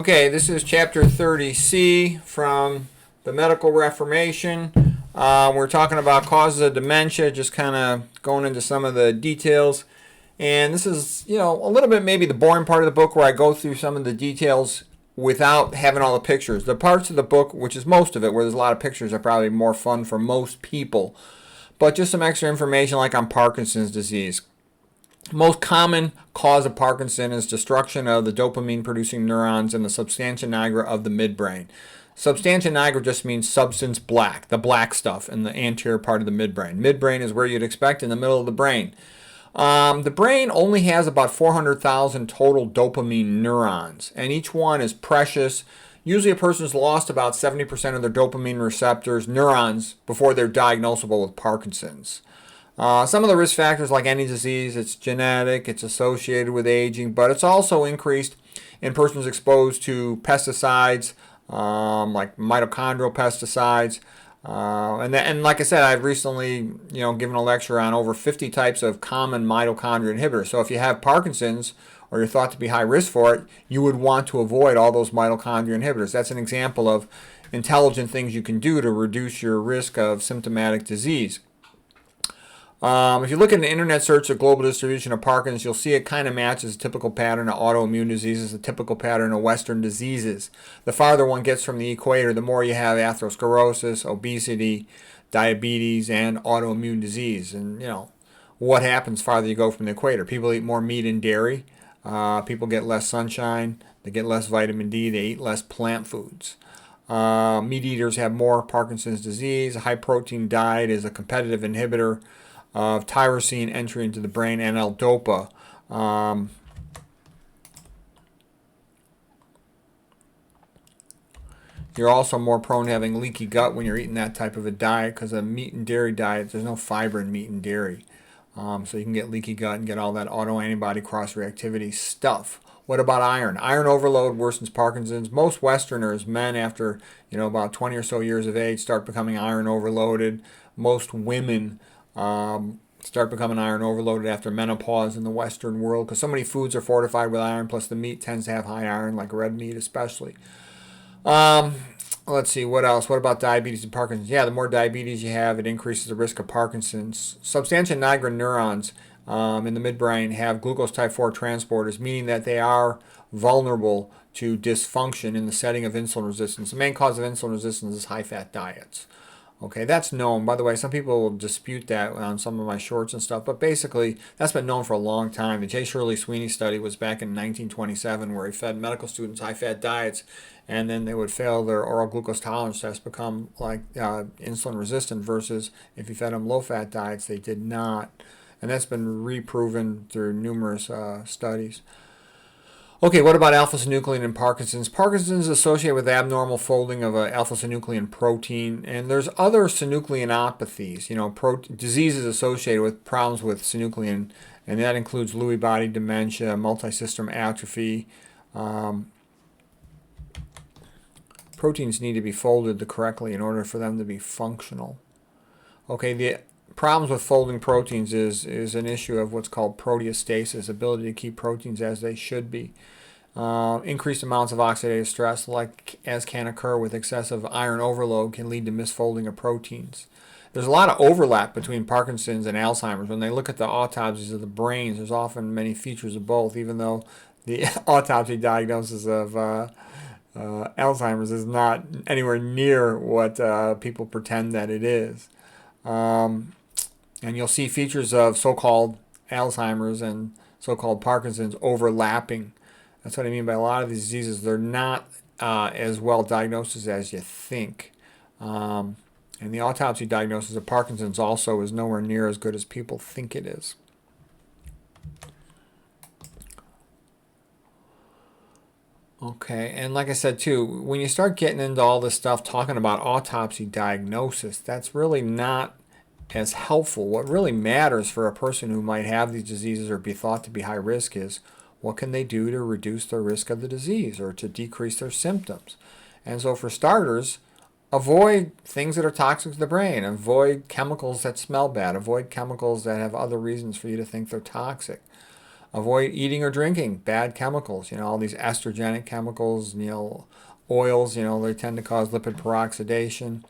Okay, this is chapter 30C from the Medical Reformation. We're talking about causes of dementia, just kind of going into some of the details. And this is, a little bit maybe the boring part of the book where I go through some of the details without having all the pictures. The parts of the book, which is most of it, where there's a lot of pictures, are probably more fun for most people. But just some extra information like on Parkinson's disease. Most common cause of Parkinson is destruction of the dopamine-producing neurons in the substantia nigra of the midbrain. Substantia nigra just means substance black, the black stuff in the anterior part of the midbrain. Midbrain is where you'd expect in the middle of the brain. The brain only has about 400,000 total dopamine neurons, and each one is precious. Usually a person's lost about 70% of their dopamine receptors, neurons, before they're diagnosable with Parkinson's. Some of the risk factors, like any disease, it's genetic, it's associated with aging, but it's also increased in persons exposed to pesticides, like mitochondrial pesticides. And like I said, I've recently, given a lecture on over 50 types of common mitochondrial inhibitors. So if you have Parkinson's or you're thought to be high risk for it, you would want to avoid all those mitochondrial inhibitors. That's an example of intelligent things you can do to reduce your risk of symptomatic disease. If you look at an internet search of global distribution of Parkinson's, you'll see it kind of matches a typical pattern of autoimmune diseases, a typical pattern of Western diseases. The farther one gets from the equator, the more you have atherosclerosis, obesity, diabetes, and autoimmune disease. And, what happens farther you go from the equator? People eat more meat and dairy. People get less sunshine. They get less vitamin D. They eat less plant foods. Meat eaters have more Parkinson's disease. A high-protein diet is a competitive inhibitor of tyrosine entry into the brain and L-DOPA. You're also more prone to having leaky gut when you're eating that type of a diet because a meat and dairy diet, there's no fiber in meat and dairy. So you can get leaky gut and get all that autoantibody cross-reactivity stuff. What about iron? Iron overload worsens Parkinson's. Most Westerners, men after about 20 or so years of age, start becoming iron overloaded. Most women start becoming iron overloaded after menopause in the Western world because so many foods are fortified with iron, plus the meat tends to have high iron, like red meat especially. Let's see, what else? What about diabetes and Parkinson's? Yeah, the more diabetes you have, it increases the risk of Parkinson's. Substantia nigra neurons in the midbrain have glucose type 4 transporters, meaning that they are vulnerable to dysfunction in the setting of insulin resistance. The main cause of insulin resistance is high-fat diets. Okay, that's known. By the way, some people will dispute that on some of my shorts and stuff, but basically that's been known for a long time. The J. Shirley Sweeney study was back in 1927 where he fed medical students high-fat diets and then they would fail their oral glucose tolerance test, become like insulin resistant, versus if you fed them low-fat diets, they did not. And that's been reproven through numerous studies. Okay, what about alpha-synuclein in Parkinson's? Parkinson's is associated with abnormal folding of an alpha-synuclein protein, and there's other synucleinopathies, diseases associated with problems with synuclein, and that includes Lewy body dementia, multisystem atrophy. Proteins need to be folded correctly in order for them to be functional. Okay, the problems with folding proteins is an issue of what's called proteostasis, ability to keep proteins as they should be. Increased amounts of oxidative stress, as can occur with excessive iron overload, can lead to misfolding of proteins. There's a lot of overlap between Parkinson's and Alzheimer's. When they look at the autopsies of the brains, there's often many features of both, even though the autopsy diagnosis of Alzheimer's is not anywhere near what people pretend that it is. And you'll see features of so-called Alzheimer's and so-called Parkinson's overlapping. That's what I mean by a lot of these diseases. They're not as well diagnosed as you think. And the autopsy diagnosis of Parkinson's also is nowhere near as good as people think it is. Okay, and like I said too, when you start getting into all this stuff talking about autopsy diagnosis, that's really not as helpful. What really matters for a person who might have these diseases or be thought to be high risk is what can they do to reduce their risk of the disease or to decrease their symptoms. And so for starters, avoid things that are toxic to the brain. Avoid chemicals that smell bad. Avoid chemicals that have other reasons for you to think they're toxic. Avoid eating or drinking bad chemicals. All these estrogenic chemicals, oils, they tend to cause lipid peroxidation.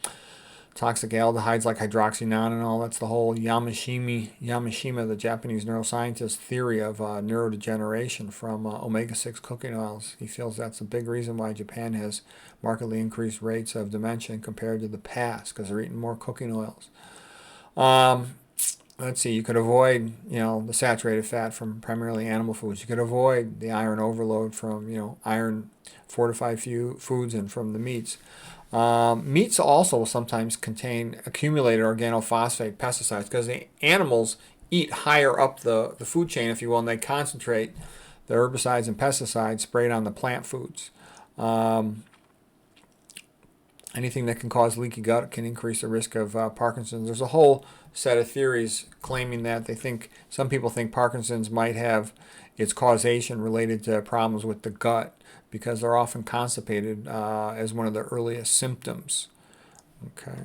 Toxic aldehydes like hydroxynonenal. That's the whole Yamashima, the Japanese neuroscientist, theory of neurodegeneration from omega-6 cooking oils. He feels that's a big reason why Japan has markedly increased rates of dementia compared to the past, because they're eating more cooking oils. Let's see, you could avoid, the saturated fat from primarily animal foods. You could avoid the iron overload from, iron fortified foods and from the meats. Meats also sometimes contain accumulated organophosphate pesticides because the animals eat higher up the food chain, if you will, and they concentrate the herbicides and pesticides sprayed on the plant foods. Anything that can cause leaky gut can increase the risk of Parkinson's. There's a whole set of theories claiming that some people think Parkinson's might have its causation related to problems with the gut, because they're often constipated as one of the earliest symptoms. Okay.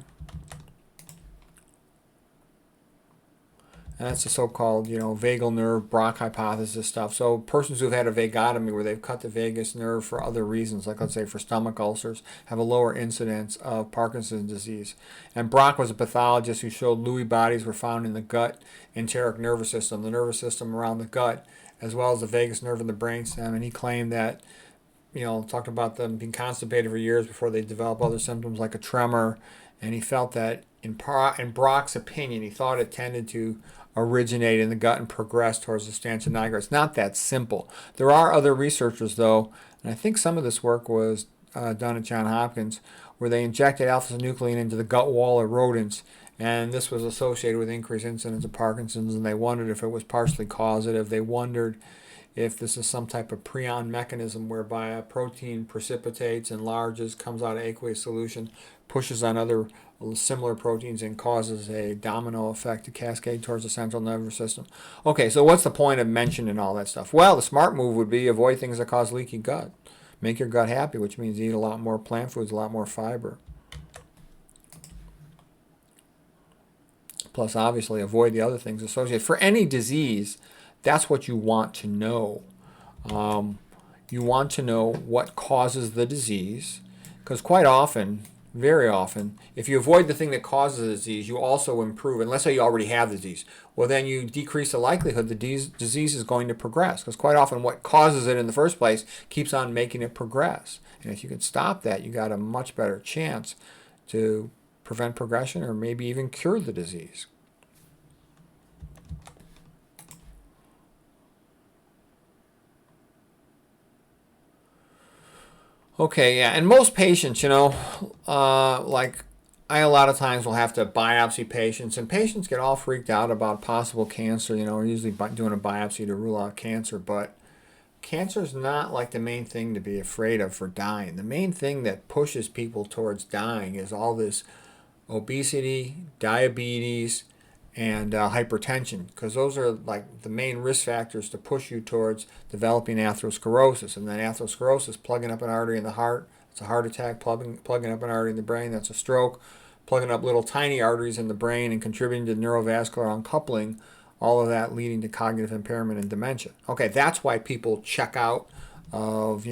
And that's the so-called, vagal nerve Brock hypothesis stuff. So persons who've had a vagotomy where they've cut the vagus nerve for other reasons, like let's say for stomach ulcers, have a lower incidence of Parkinson's disease. And Brock was a pathologist who showed Lewy bodies were found in the gut enteric nervous system, the nervous system around the gut, as well as the vagus nerve in the brainstem. And he claimed that, talked about them being constipated for years before they develop other symptoms like a tremor. And he felt that, in Brock's opinion, he thought it tended to originate in the gut and progress towards the substantia nigra. It's not that simple. There are other researchers, though, and I think some of this work was done at Johns Hopkins, where they injected alpha-synuclein into the gut wall of rodents, and this was associated with increased incidence of Parkinson's, and they wondered if it was partially causative. They wondered if this is some type of prion mechanism whereby a protein precipitates, enlarges, comes out of aqueous solution, pushes on other similar proteins, and causes a domino effect to cascade towards the central nervous system. Okay, so what's the point of mentioning all that stuff? Well, the smart move would be avoid things that cause leaky gut. Make your gut happy, which means eat a lot more plant foods, a lot more fiber. Plus, obviously, avoid the other things associated. For any disease, that's what you want to know. You want to know what causes the disease, because quite often, very often, if you avoid the thing that causes the disease, you also improve. And let's say you already have the disease. Well, then you decrease the likelihood the disease is going to progress, because quite often what causes it in the first place keeps on making it progress. And if you can stop that, you got a much better chance to prevent progression or maybe even cure the disease. Okay, yeah, and most patients, like I a lot of times will have to biopsy patients, and patients get all freaked out about possible cancer. We're usually doing a biopsy to rule out cancer, but cancer is not like the main thing to be afraid of for dying. The main thing that pushes people towards dying is all this obesity, diabetes, and hypertension, because those are like the main risk factors to push you towards developing atherosclerosis. And then atherosclerosis, plugging up an artery in the heart, it's a heart attack. Plugging up an artery in the brain, that's a stroke. Plugging up little tiny arteries in the brain and contributing to neurovascular uncoupling, all of that leading to cognitive impairment and dementia. Okay, that's why people check out of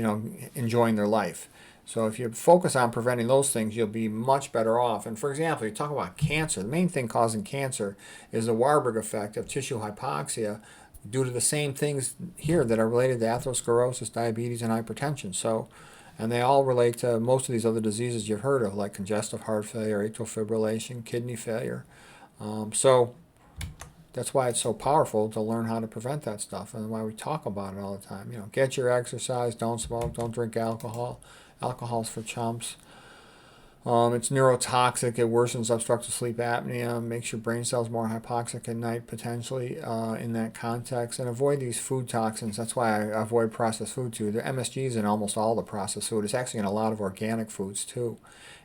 enjoying their life. So if you focus on preventing those things, you'll be much better off. And for example, you talk about cancer. The main thing causing cancer is the Warburg effect of tissue hypoxia due to the same things here that are related to atherosclerosis, diabetes, and hypertension. So, and they all relate to most of these other diseases you've heard of, like congestive heart failure, atrial fibrillation, kidney failure. So that's why it's so powerful to learn how to prevent that stuff, and why we talk about it all the time. Get your exercise, don't smoke, don't drink alcohol. Alcohol's for chumps. It's neurotoxic. It worsens obstructive sleep apnea, makes your brain cells more hypoxic at night, potentially, in that context. And avoid these food toxins. That's why I avoid processed food, too. The MSG's in almost all the processed food. It's actually in a lot of organic foods, too.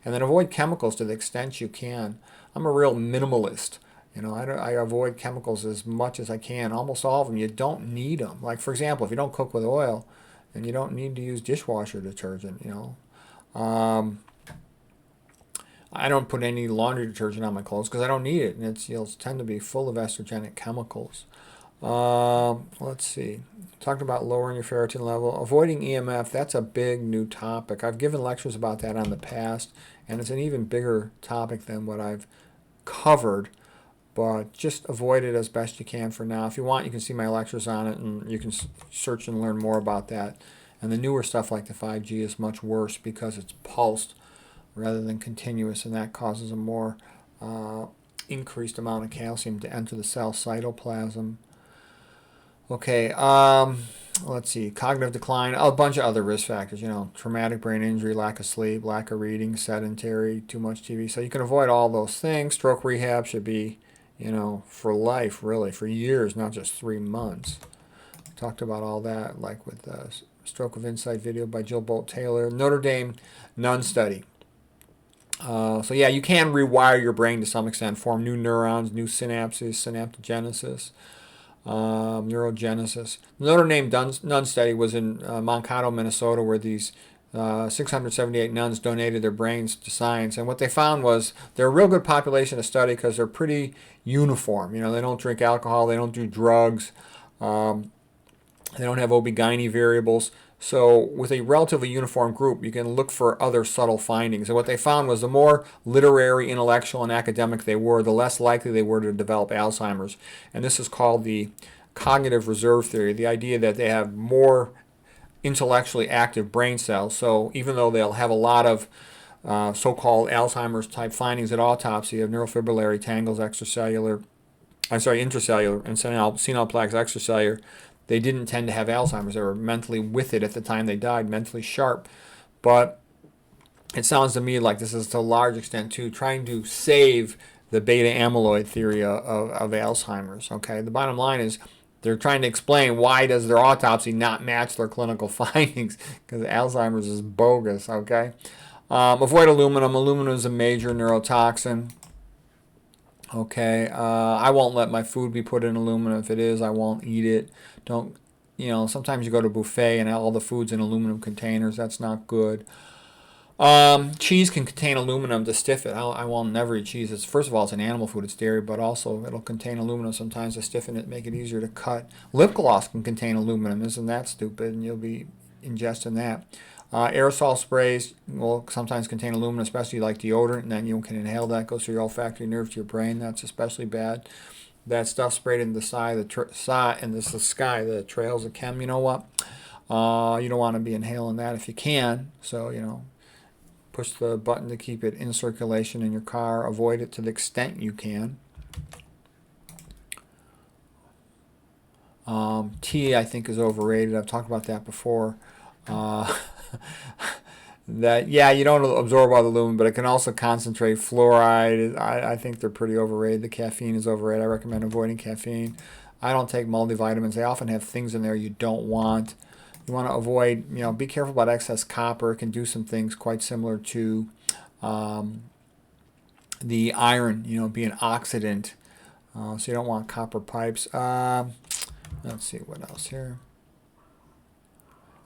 And then avoid chemicals to the extent you can. I'm a real minimalist. I avoid chemicals as much as I can. Almost all of them, you don't need them. Like, for example, if you don't cook with oil, then you don't need to use dishwasher detergent, I don't put any laundry detergent on my clothes because I don't need it, and it'll tend to be full of estrogenic chemicals. Let's see. Talked about lowering your ferritin level. Avoiding EMF, that's a big new topic. I've given lectures about that on the past, and it's an even bigger topic than what I've covered, but just avoid it as best you can for now. If you want, you can see my lectures on it, and you can search and learn more about that. And the newer stuff like the 5G is much worse because it's pulsed rather than continuous, and that causes a more increased amount of calcium to enter the cell cytoplasm. Okay, let's see, cognitive decline, a bunch of other risk factors, traumatic brain injury, lack of sleep, lack of reading, sedentary, too much TV. So you can avoid all those things. Stroke rehab should be, for life, really, for years, not just 3 months. Talked about all that, like with the Stroke of Insight video by Jill Bolt Taylor. Notre Dame nun study. So yeah, you can rewire your brain to some extent, form new neurons, new synapses, synaptogenesis. Neurogenesis. The Notre Dame nun study was in Mankato, Minnesota, where these 678 nuns donated their brains to science. And what they found was they're a real good population to study because they're pretty uniform. They don't drink alcohol, they don't do drugs, they don't have OB-GYN variables. So with a relatively uniform group, you can look for other subtle findings. And what they found was the more literary, intellectual, and academic they were, the less likely they were to develop Alzheimer's. And this is called the cognitive reserve theory, the idea that they have more intellectually active brain cells. So even though they'll have a lot of so-called Alzheimer's type findings at autopsy of neurofibrillary tangles, intracellular, and senile plaques extracellular, they didn't tend to have Alzheimer's. They were mentally with it at the time they died, mentally sharp. But it sounds to me like this is to a large extent too trying to save the beta amyloid theory of Alzheimer's. Okay, the bottom line is they're trying to explain why does their autopsy not match their clinical findings, because Alzheimer's is bogus. Okay, avoid aluminum. Aluminum is a major neurotoxin. Okay, I won't let my food be put in aluminum. If it is, I won't eat it. Don't, sometimes you go to a buffet and all the food's in aluminum containers. That's not good. Cheese can contain aluminum to stiff it. I won't never eat cheese. First of all, it's an animal food. It's dairy, but also it'll contain aluminum sometimes to stiffen it, make it easier to cut. Lip gloss can contain aluminum. Isn't that stupid? And you'll be ingesting that. Aerosol sprays will sometimes contain aluminum, especially like deodorant, and then you can inhale that. It goes through your olfactory nerve to your brain. That's especially bad. That stuff sprayed in the sky, the trails of chem. You know what? You don't want to be inhaling that if you can. So, push the button to keep it in circulation in your car. Avoid it to the extent you can. Tea, I think, is overrated. I've talked about that before. You don't absorb all the aluminum, but it can also concentrate. Fluoride, I think they're pretty overrated. The caffeine is overrated. I recommend avoiding caffeine. I don't take multivitamins. They often have things in there you don't want. You want to avoid, be careful about excess copper. It can do some things quite similar to the iron, be an oxidant. So you don't want copper pipes. Let's see what else here.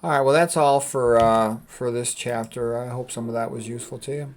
All right, well, that's all for this chapter. I hope some of that was useful to you.